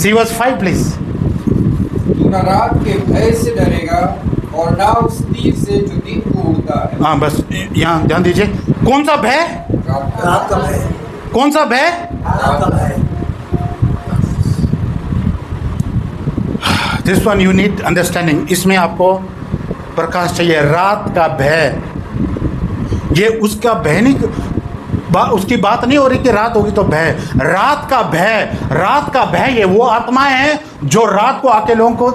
See verse 5 please. तू न रात के भय से डरेगा और ना उस तीर से जो दिन को उड़ता है। हाँ बस यहाँ ध्यान दीजिए, कौन सा भय? रात का भय। कौन सा भय? रात का भय। This one you need understanding. इसमें आपको प्रकाश चाहिए। रात का भय, ये उसका भय नहीं, उसकी बात नहीं हो रही कि रात होगी तो भय। रात का भय, रात का भय ये वो आत्माएं हैं जो रात को आके लोगों को,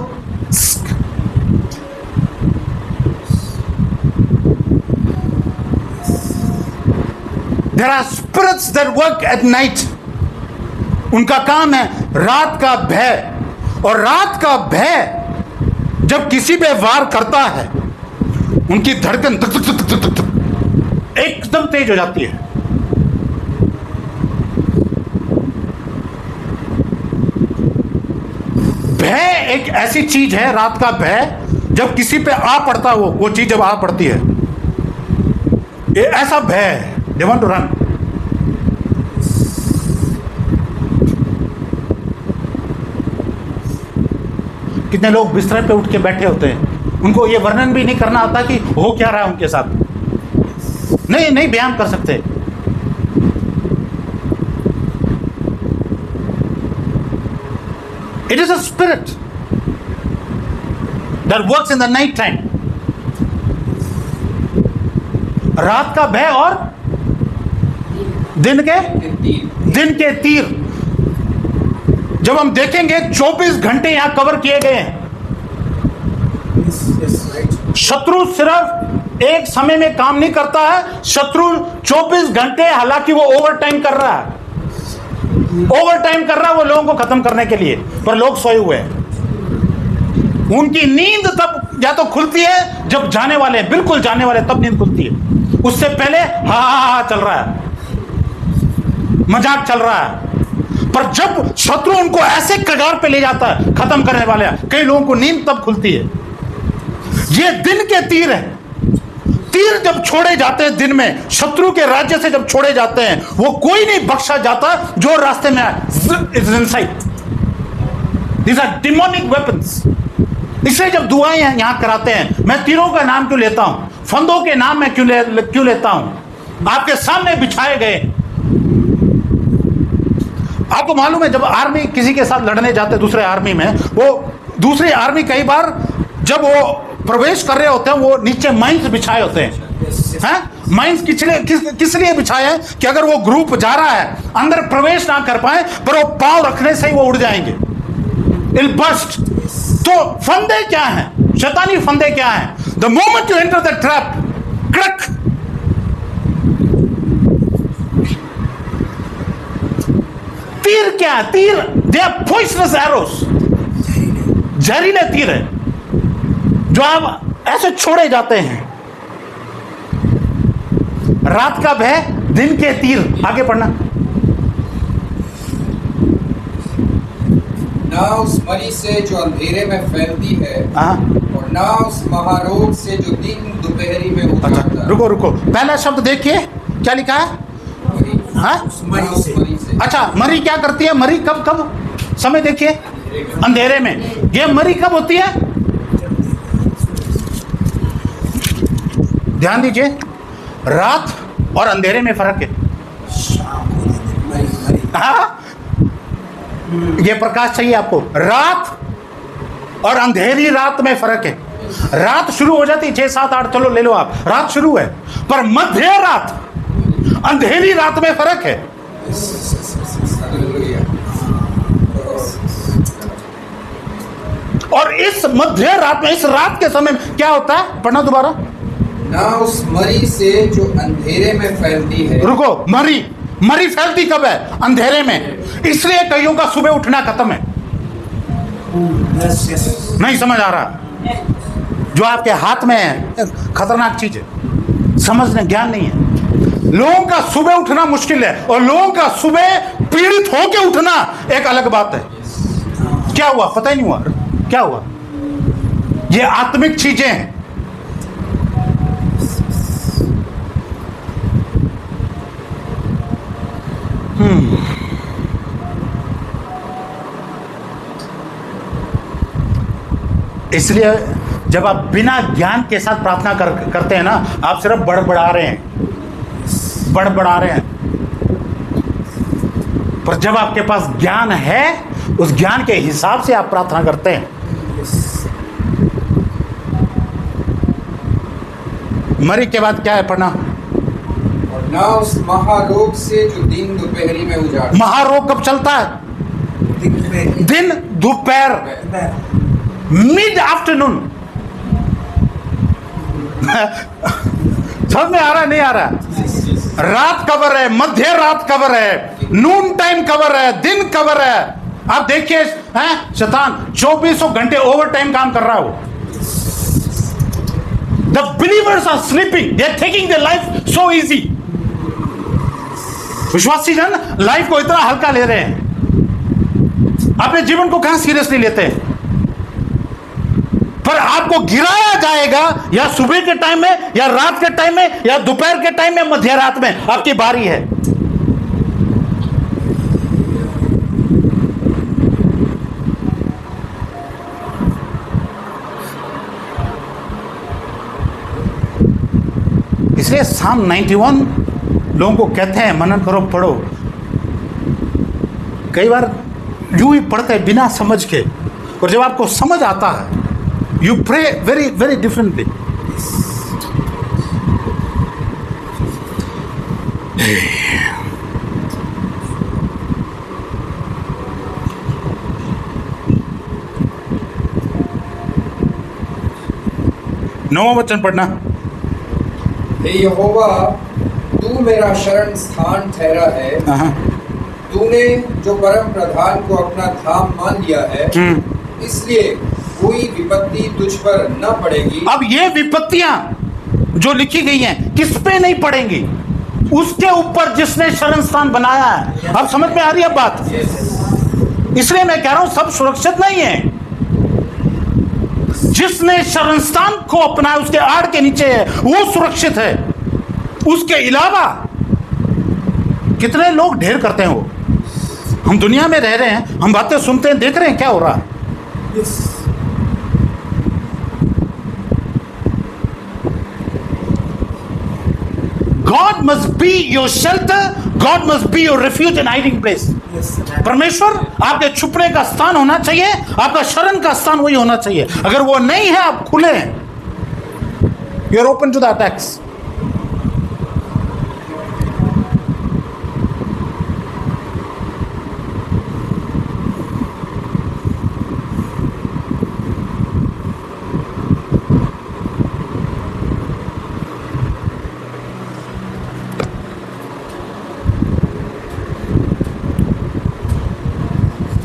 there are spirits that work at night. उनका काम है रात का भय। और रात का भय जब किसी पे वार करता है, उनकी धड़कन धक धक धक धक धक एकदम तेज हो जाती है। भय एक ऐसी चीज है, रात का भय जब किसी पे आ पड़ता, वो चीज जब आ पड़ती है, ये ऐसा भय है, they want to run. कितने लोग बिस्तर पे उठ के बैठे होते हैं, उनको ये वर्णन भी नहीं करना आता कि हो क्या रहा है उनके साथ, नहीं बयान कर सकते। It is a spirit that works in the night time. रात का भय और दिन के तीर। जब हम देखेंगे 24 घंटे यहां कवर किए गए हैं। शत्रु सिर्फ एक समय में काम नहीं करता है, शत्रु 24 घंटे, हालांकि वो ओवर टाइम कर रहा है, वो लोगों को खत्म करने के लिए, पर लोग सोए हुए हैं। उनकी नींद तब या तो खुलती है जब जाने वाले, बिल्कुल जाने वाले, तब नींद खुलती है। उससे पहले हा चल रहा है, मजाक चल रहा है। पर जब शत्रु उनको ऐसे कगार पे ले जाता है, खत्म करने वाले, कई लोगों को नींद तब खुलती है। ये दिन के तीर है। तीर जब छोड़े जाते हैं दिन में, शत्रु के राज्य से जब छोड़े जाते हैं, वो कोई नहीं बख्शा जाता जो रास्ते में आए। These are demonic weapons. इसलिए जब दुआएं यहां कराते हैं, मैं तीरों का नाम क्यों लेता हूं, फंदों के नाम में क्यों लेता हूं, आपके सामने बिछाए गए। आपको मालूम है, जब आर्मी किसी के साथ लड़ने जाते दूसरे आर्मी में, वो दूसरी आर्मी कई बार जब वो प्रवेश कर रहे होते हैं, वो नीचे माइंस बिछाए होते हैं। माइंस किस लिए बिछाए हैं कि अगर वो ग्रुप जा रहा है, अंदर प्रवेश ना कर पाए, पर वो पांव रखने से ही वो उड़ जाएंगे, इल बस्ट। तो फंदे क्या हैं, शैतानी फंदे क्या हैं? The moment you enter the trap, क्रक, तीर क्या है? तीर, दे आर पॉइजनस एरोस, जहरीले तीर है जो आप ऐसे छोड़े जाते हैं। रात का भय, दिन के तीर। आगे पढ़ना। ना उस मरी से जो अंधेरे में फैलती है, और ना उस महारोग से जो दिन दोपहरी में उतरता है। अच्छा, रुको, पहला शब्द देखिए क्या लिखा है। मरी से। अच्छा, मरी क्या करती है? मरी कब समय देखिए, अंधेरे में। ये मरी कब होती है? ध्यान दीजिए, रात और अंधेरे में फर्क है। ये प्रकाश चाहिए आपको। रात और अंधेरी रात में फर्क है। रात शुरू हो जाती 6, 7, 8, चलो ले लो आप, रात शुरू है, पर मध्य रात, अंधेरी रात में फर्क है। और इस मध्य रात में, इस रात के समय में क्या होता है? पढ़ना दोबारा। ना उस मरी से जो अंधेरे में फैलती है। रुको, मरी फैलती कब है? अंधेरे में। इसलिए कईयों का सुबह उठना खत्म है। नहीं समझ आ रहा? जो आपके हाथ में है खतरनाक चीज है, समझने ज्ञान नहीं है। लोगों का सुबह उठना मुश्किल है, और लोगों का सुबह पीड़ित होकर उठना एक अलग बात है। क्या हुआ पता ही नहीं हुआ, क्या हुआ? ये आत्मिक चीजें हैं। इसलिए जब आप बिना ज्ञान के साथ प्रार्थना करते हैं ना, आप सिर्फ बड़बड़ा रहे हैं। पर जब आपके पास ज्ञान है, उस ज्ञान के हिसाब से आप प्रार्थना करते हैं। मरी के बाद क्या है पढ़ना? और ना उस महारोग से जो दिन दोपहरी में उजाड़। महारोग कब चलता है? दिन दोपहर, मिड आफ्टरनून। समझ में आ रहा है नहीं आ रहा? रात कवर है, मध्य रात कवर है, नून टाइम कवर है, दिन कवर है। आप देखिए हैं, शैतान 24 घंटे ओवर टाइम काम कर रहा है। The believers are sleeping. They are taking their life so easy. विश्वासी जन लाइफ को इतना हल्का ले रहे हैं, अपने जीवन को कहां सीरियसली लेते हैं। पर आपको गिराया जाएगा या सुबह के टाइम में, या रात के टाइम में, या दोपहर के टाइम में, मध्य रात में। आपकी बारी है। इसलिए साम 91 लोगों को कहते हैं मनन करो, पढ़ो। कई बार यूं ही पढ़ते हैं बिना समझ के, और जब आपको समझ आता है, you pray very very differently. नौवां वचन पढ़ना। हे यहोवा, तू मेरा शरण स्थान ठहरा है। तूने जो परम प्रधान को अपना धाम मान लिया है, इसलिए कोई विपत्ति तुझ पर न पड़ेगी। अब ये विपत्तियां जो लिखी गई हैं, किस पे नहीं पड़ेंगी? उसके ऊपर जिसने शरण स्थान बनाया है। अब समझ में आ रही है बात? इसलिए मैं कह रहा हूं सब सुरक्षित नहीं है। जिसने शरण स्थान को अपनाया, उसके आड़ के नीचे है, वो सुरक्षित है। उसके अलावा कितने लोग ढेर करते हैं। वो हम दुनिया में रह रहे हैं, हम बातें सुनते हैं, देख रहे हैं क्या हो रहा है। God must be your shelter, God must be your refuge and hiding place. परमेश्वर आपके छुपने का स्थान होना चाहिए, आपका शरण का स्थान वही होना चाहिए। अगर वो नहीं है, आप खुले हैं, you are open to the attacks.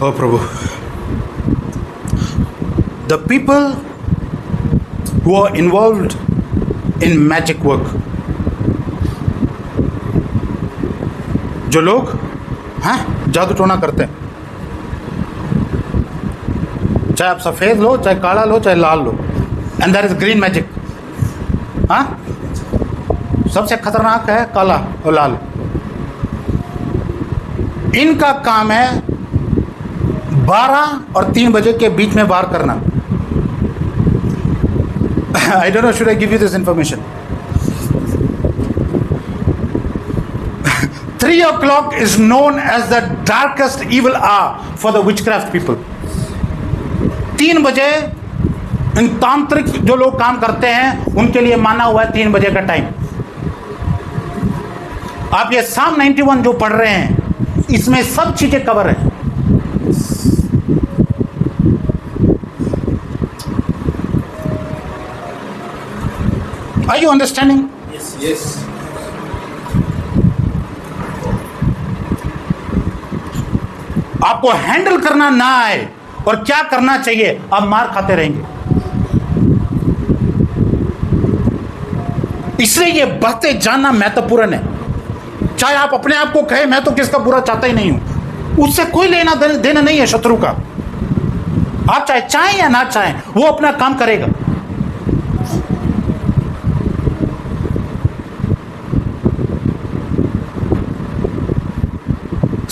Oh Prabhu, the people who are involved in magic work, जो लोग जादू टोना करते हैं, चाहे आप सफेद लो, चाहे काला लो, चाहे लाल लो, and there is green magic. सबसे खतरनाक है काला और लाल। इनका काम है 12 और 3 बजे के बीच में वार करना। I don't know, should I give you this information? 3 o'clock is known as the darkest evil hour for the witchcraft people. 3 बजे इन तांत्रिक जो लोग काम करते हैं, उनके लिए माना हुआ है 3 बजे का टाइम। आप ये साम 91 जो पढ़ रहे हैं, इसमें सब चीजें कवर है। Are you understanding? Yes. आपको हैंडल करना ना आए और क्या करना चाहिए, आप मार खाते रहेंगे। इसलिए ये बातें जानना महत्वपूर्ण है। चाहे आप अपने आप को कहे मैं तो किसका बुरा चाहता ही नहीं हूं, उससे कोई लेना देना नहीं है शत्रु का। आप चाहे चाहें या ना चाहें, वो अपना काम करेगा।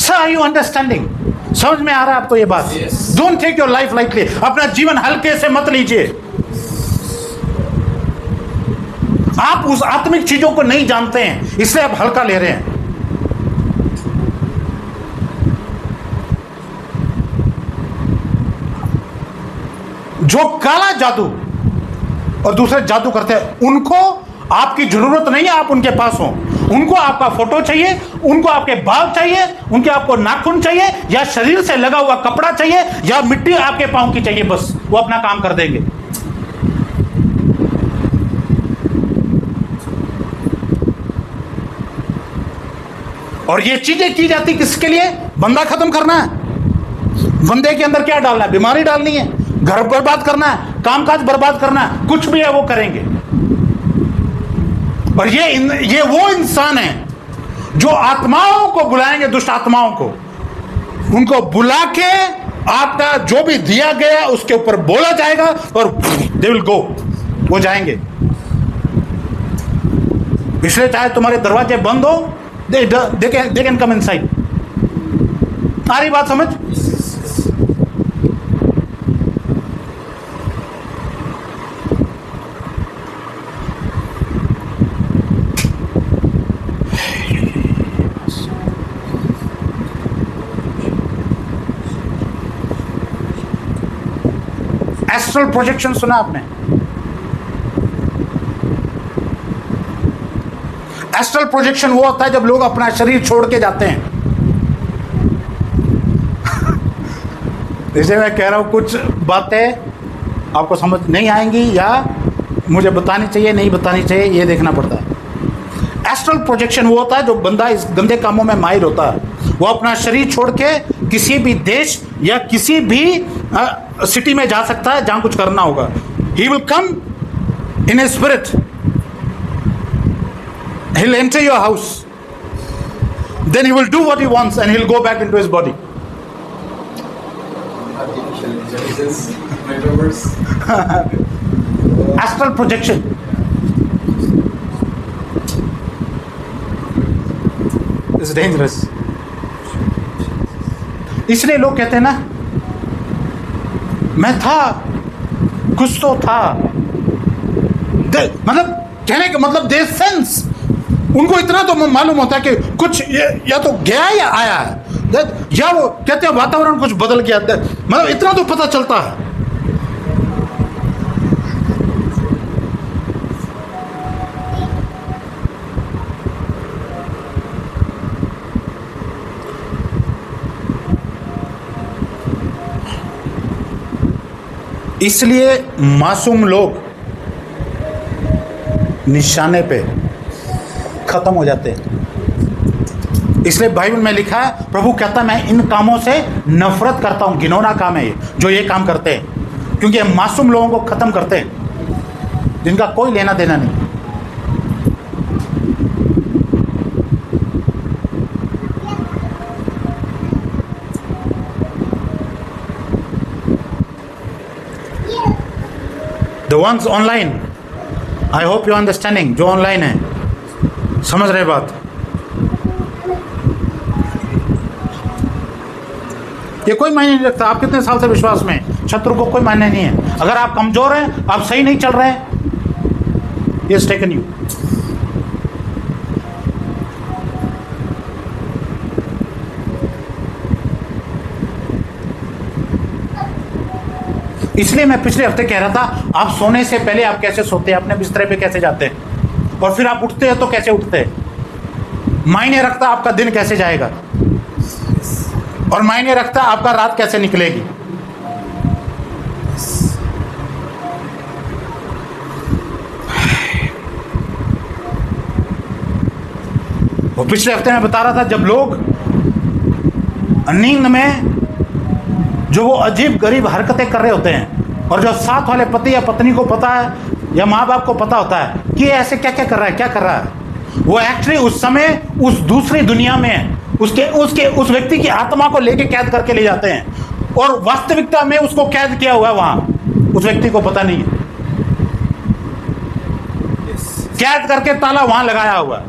Sir, are you understanding? समझ में आ रहा है आपको ये बात? Don't take your life lightly. अपना जीवन हल्के से मत लीजिए। आप उस आत्मिक चीजों को नहीं जानते हैं, इसलिए आप हल्का ले रहे हैं। जो काला जादू और दूसरे जादू करते हैं, उनको आपकी जरूरत नहीं है आप उनके पास हो। उनको आपका फोटो चाहिए, उनको आपके बाल चाहिए, उनके आपको नाखून चाहिए, या शरीर से लगा हुआ कपड़ा चाहिए, या मिट्टी आपके पांव की चाहिए, बस वो अपना काम कर देंगे। और ये चीजें की जाती किसके लिए? बंदा खत्म करना है। बंदे के अंदर क्या डालना है? बीमारी डालनी है, घर बर्बाद करना है, कामकाज बर्बाद करना है, कुछ भी है वो करेंगे। और ये वो इंसान है जो आत्माओं को बुलाएंगे, दुष्ट आत्माओं को, उनको बुला के आपका जो भी दिया गया उसके ऊपर बोला जाएगा और दे विल गो, वो जाएंगे। इसलिए चाहे तुम्हारे दरवाजे बंद हो, दे कैन कम इनसाइड। आ रही बात समझ? एस्ट्रल प्रोजेक्शन सुना आपने? एस्ट्रल प्रोजेक्शन वो होता है जब लोग अपना शरीर छोड़ के जाते हैं। इसलिए मैं कह रहा हूं कुछ बातें आपको समझ नहीं आएंगी, या मुझे बतानी चाहिए नहीं बतानी चाहिए, ये देखना पड़ता है। एस्ट्रल प्रोजेक्शन वो होता है जो बंदा इस गंदे कामों में माहिर होता है। वो अपना शरीर छोड़ के किसी भी देश या किसी भी सिटी में जा सकता है जहां कुछ करना होगा। He will come in a spirit, he will enter your house, then he will do what he wants and he will go back into his body. Artificial intelligence, metaverse. Astral projection. It's dangerous. इसलिए लोग कहते हैं ना, मैं था, कुछ तो था, मतलब कहने का मतलब दे सेंस, उनको इतना तो मालूम होता है कि कुछ या तो गया या आया है, या वो कहते हैं वातावरण कुछ बदल गया, मतलब इतना तो पता चलता है। इसलिए मासूम लोग निशाने पे खत्म हो जाते हैं। इसलिए बाइबल में लिखा है, प्रभु कहता है मैं इन कामों से नफरत करता हूं। घिनौना काम है ये जो ये काम करते हैं, क्योंकि ये मासूम लोगों को खत्म करते हैं जिनका कोई लेना देना नहीं। The ones online, I hope you understanding, जो ऑनलाइन है, समझ रहे बात? ये कोई मायने नहीं रखता आप कितने साल से विश्वास में, शत्रु को कोई मायने नहीं है। अगर आप कमजोर हैं, आप सही नहीं चल रहे हैं, he has taken you. इसलिए मैं पिछले हफ्ते कह रहा था, आप सोने से पहले आप कैसे सोते हैं, अपने बिस्तर पे कैसे जाते हैं, और फिर आप उठते हैं तो कैसे उठते हैं, मायने रखता आपका दिन कैसे जाएगा, और मायने रखता आपका रात कैसे निकलेगी। वो पिछले हफ्ते मैं बता रहा था, जब लोग नींद में जो वो अजीब गरीब हरकतें कर रहे होते हैं, और जो साथ वाले पति या पत्नी को पता है या माँ बाप को पता होता है कि ये ऐसे क्या क्या कर रहा है, क्या कर रहा है, वो एक्चुअली उस समय उस दूसरी दुनिया में उस व्यक्ति की आत्मा को लेके कैद करके ले जाते हैं, और वास्तविकता में उसको कैद किया हुआ है वहां, उस व्यक्ति को पता नहीं है। कैद करके ताला वहां लगाया हुआ है,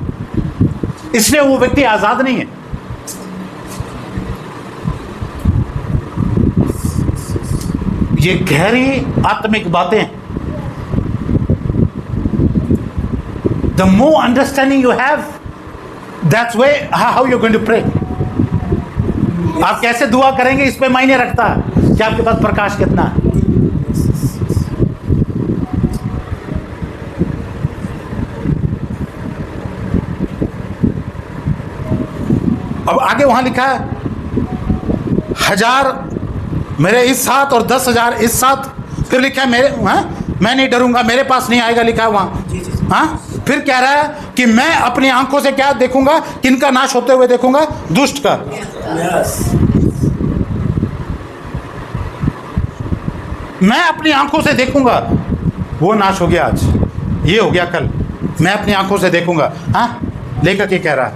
इसलिए वो व्यक्ति आजाद नहीं है। ये गहरी आत्मिक बातें, the more understanding you have, that's way how you're going to pray. आप कैसे दुआ करेंगे इस पे मायने रखता है कि आपके पास प्रकाश कितना है। अब आगे वहां लिखा है 1000 मेरे इस साथ और 10,000 इस साथ, फिर लिखा है मैं नहीं डरूंगा, मेरे पास नहीं आएगा, लिखा है वहां। हाँ, फिर कह रहा है कि मैं अपनी आंखों से क्या देखूंगा, किनका नाश होते हुए देखूंगा, दुष्ट का। मैं अपनी आंखों से देखूंगा, वो नाश हो गया आज, ये हो गया कल, मैं अपनी आंखों से देखूंगा। हाँ, लेखक ये कह रहा है।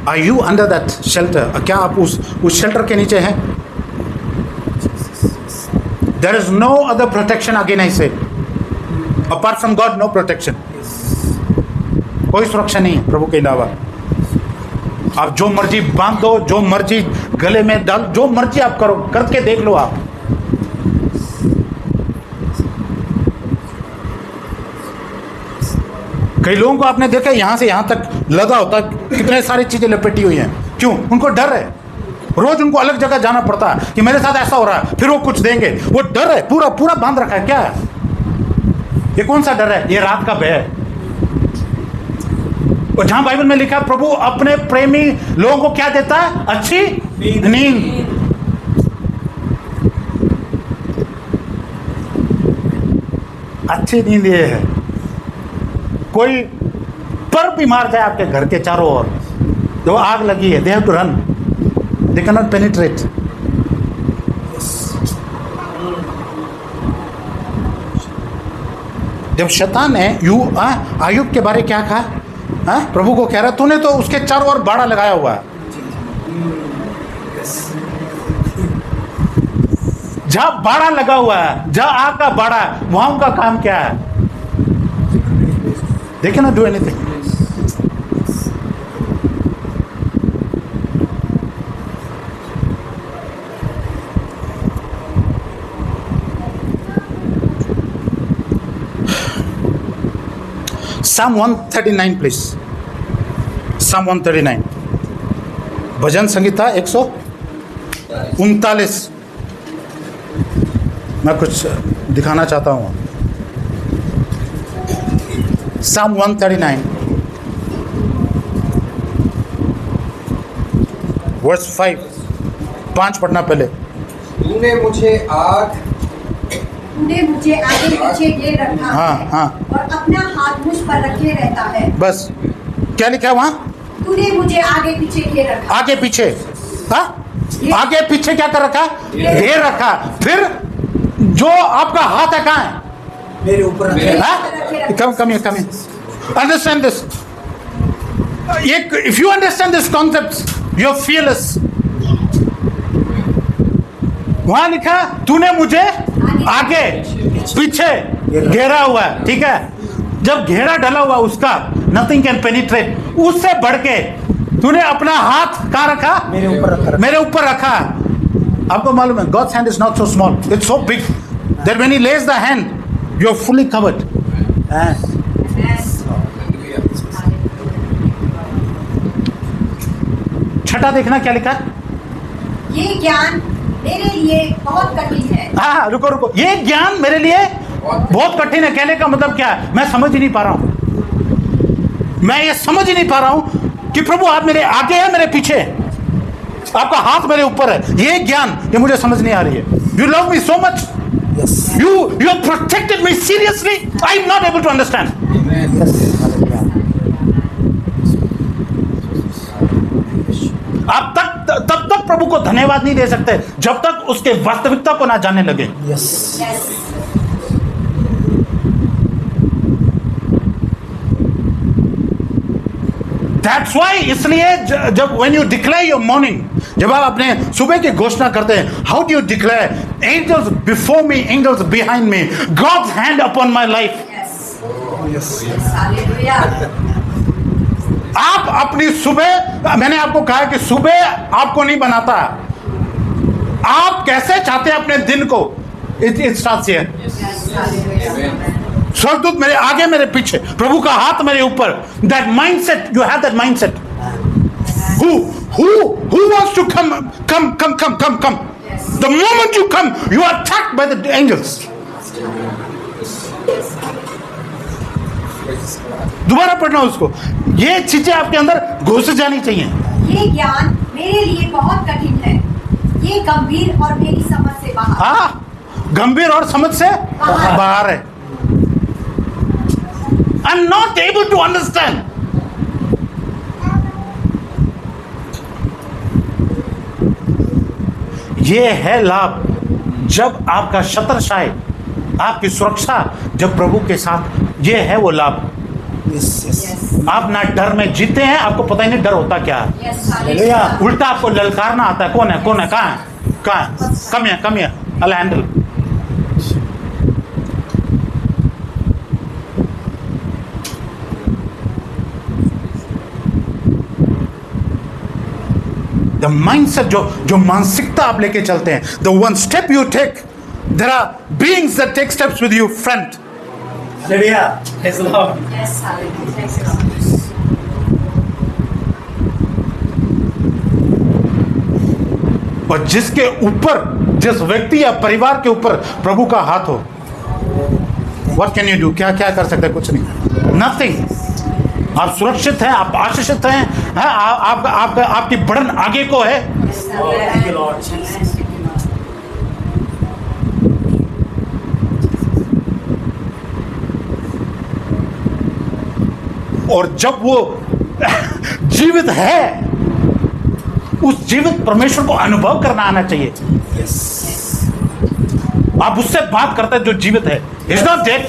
Are you under that shelter? क्या आप उस शेल्टर के नीचे हैं? There is no other protection again, I say. Apart from God, no protection. कोई सुरक्षा नहीं है प्रभु के अलावा। आप जो मर्जी बांध दो, जो मर्जी गले में डाल, जो मर्जी आप करो, करके देख लो आप। कई लोगों को आपने देखा यहां से यहां तक लगा होता, कितने सारी चीजें लपेटी हुई हैं। क्यों? उनको डर है, रोज उनको अलग जगह जाना पड़ता है कि मेरे साथ ऐसा हो रहा है, फिर वो कुछ देंगे, वो डर है, पूरा पूरा बांध रखा है। क्या है ये? कौन सा डर है? ये रात का भय है। और जहां बाइबल में लिखा प्रभु अपने प्रेमी लोगों को क्या देता है? अच्छी नींद। अच्छी नींद ये है। कोई पर भी मार जाए आपके घर के चारों ओर, जो आग लगी है, they have to run, they can not penetrate. जब शैतान ने आयुब के बारे क्या कहा, प्रभु को कह रहा तूने तो उसके चारों ओर बाड़ा लगाया हुआ है। जहां बाड़ा लगा हुआ है, जहां आग का बाड़ा है, वहां उनका काम क्या है? They cannot do anything. Psalm 139 please. Psalm 139. भजन संगीता 139। मैं कुछ दिखाना चाहता हूँ। Psalm 139 verse 5 पढ़ना पहले। तूने मुझे आगे पीछे ले रखा है और अपना हाथ मुझ पर रखे रहता है। बस क्या लिखा है वहां? तूने मुझे आगे पीछे ले रखा। आगे पीछे, हाँ, आगे पीछे क्या कर रखा? घेर रखा। फिर जो आपका हाथ है कहाँ है? मेरे ऊपर come here. Understand this. If you understand this concept, you're fearless. वहां लिखा तूने मुझे आगे पीछे घेरा हुआ है, ठीक है। जब घेरा डला हुआ उसका, nothing can penetrate। उससे बढ़ के तूने अपना हाथ कहाँ रखा? मेरे ऊपर रखा। आपको मालूम है God's hand is not so small, it's so big that when he lays the hand, you're fully covered. छठा देखना क्या लिखा? ये ज्ञान मेरे लिए बहुत कठिन है। हाँ, रुको। ये ज्ञान मेरे लिए बहुत कठिन है। कहने का मतलब क्या है? मैं समझ ही नहीं पा रहा हूं। मैं ये समझ ही नहीं पा रहा हूं कि प्रभु आप मेरे आगे है, मेरे पीछे, आपका हाथ मेरे ऊपर है। ये ज्ञान ये मुझे समझ नहीं आ रही है। You love me so much, you have protected me seriously, I am not able to understand. आप तब तक प्रभु को धन्यवाद नहीं दे सकते जब तक उसके वास्तविकता को ना जानने लगे। That's why, इसलिए जब when you declare your morning, जब आप अपने सुबह की घोषणा करते हैं, how do you declare? Angels before me, angels behind me, God's hand upon my life. Hallelujah. आप अपनी सुबह, मैंने आपको कहा कि सुबह आपको नहीं बनाता, आप कैसे चाहते हैं अपने दिन को, इट स्टार्ट्स हियर। स्वर्गदूत मेरे आगे मेरे पीछे, प्रभु का हाथ मेरे ऊपर, that mindset, you have that mindset. Who wants to come? The moment you come, you are attacked by the angels. दोबारा पढ़ना उसको, ये चीजें आपके अंदर घुस जानी चाहिए। ये ज्ञान मेरे लिए बहुत कठिन है, ये गंभीर और मेरी समझ से बाहर। हाँ, गंभीर और समझ से बाहर है। I'm not able to understand. ये है लाभ, जब आपका शत्रशाही, आपकी सुरक्षा जब प्रभु के साथ, ये है वो लाभ। आप ना डर में जीते हैं, आपको पता ही नहीं डर होता क्या है। उल्टा आपको ललकारना आता है, कौन है कहाँ है, कम है अल्लाह हैंडल। द माइंडसेट, जो मानसिकता आप लेके चलते हैं, the one step you take, there are beings that take steps with you front. Hallelujah, praise the Lord. Yes, hallelujah. Thank you, Lord. और जिसके ऊपर, जिस व्यक्ति या परिवार के ऊपर प्रभु का हाथ हो, व्हाट कैन यू डू? क्या कर सकते हैं? कुछ नहीं, नथिंग। आप सुरक्षित हैं, आप आशीषित हैं, आपकी बढ़न आगे को है। Yes, Thank you, Lord. Lord. और जब वो जीवित है, उस जीवित परमेश्वर को अनुभव करना आना चाहिए। आप उससे बात करते हैं जो जीवित है, इज नॉट डेड।